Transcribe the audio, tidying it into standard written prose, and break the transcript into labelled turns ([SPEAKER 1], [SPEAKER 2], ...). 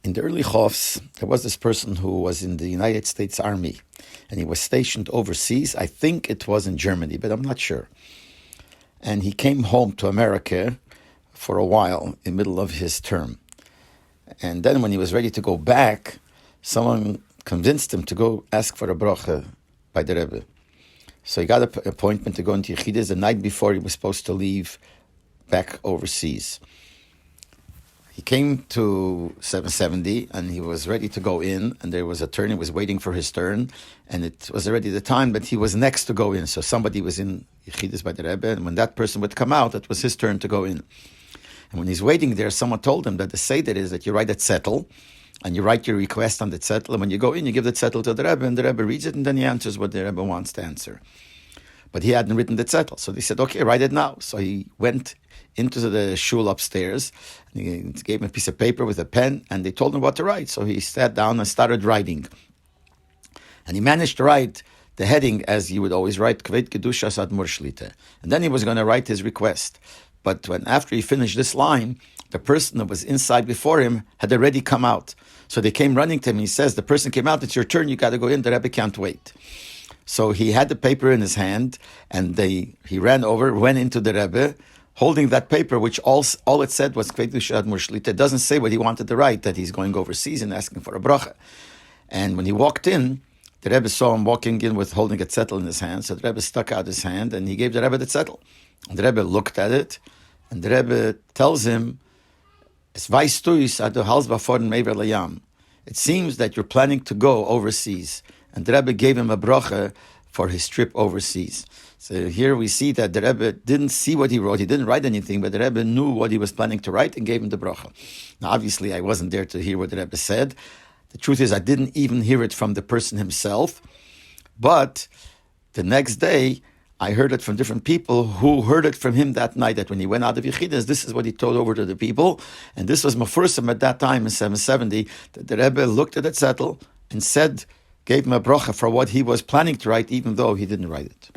[SPEAKER 1] In the early Chofs, there was this person who was in the United States Army, and he was stationed overseas. I think it was in Germany, but I'm not sure. And he came home to America for a while in the middle of his term. And then when he was ready to go back, someone convinced him to go ask for a bracha by the Rebbe. So he got an appointment to go into Yechidus the night before he was supposed to leave back overseas. He came to 770 and he was ready to go in, and there was a turn. He was waiting for his turn, and it was already the time, but he was next to go in. So somebody was in Yechidus by the Rebbe, and when that person would come out, it was his turn to go in. And when he's waiting there, someone told him that the seder is that you write a zettel, and you write your request on the zettel, and when you go in, you give the zettel to the Rebbe, and the Rebbe reads it, and then he answers what the Rebbe wants to answer. But he hadn't written the zettel, so they said, okay, write it now. So he went into the shul upstairs, and he gave him a piece of paper with a pen, and they told him what to write. So he sat down and started writing. And he managed to write the heading as you would always write, Kveit Kedushas Admor Shlita. And then he was going to write his request. But after he finished this line, the person that was inside before him had already come out. So they came running to him. He says, the person came out, it's your turn, you got to go in, the Rebbe can't wait. So he had the paper in his hand, and he ran over, went into the Rebbe, holding that paper, which all it said was Kveit Kedushas Admor Shlita. It doesn't say what he wanted to write, that he's going overseas and asking for a bracha. And when he walked in, the Rebbe saw him walking in with holding a zettel in his hand. So the Rebbe stuck out his hand, and he gave the Rebbe the zettel. And the Rebbe looked at it, and the Rebbe tells him, it seems that you're planning to go overseas. And the Rebbe gave him a bracha for his trip overseas. So here we see that the Rebbe didn't see what he wrote. He didn't write anything, but the Rebbe knew what he was planning to write and gave him the bracha. Now, obviously, I wasn't there to hear what the Rebbe said. The truth is, I didn't even hear it from the person himself. But the next day, I heard it from different people who heard it from him that night, that when he went out of Yechidus, this is what he told over to the people. And this was Mefursim at that time in 770, that the Rebbe looked at the zettel and said, gave him a bracha for what he was planning to write, even though he didn't write it.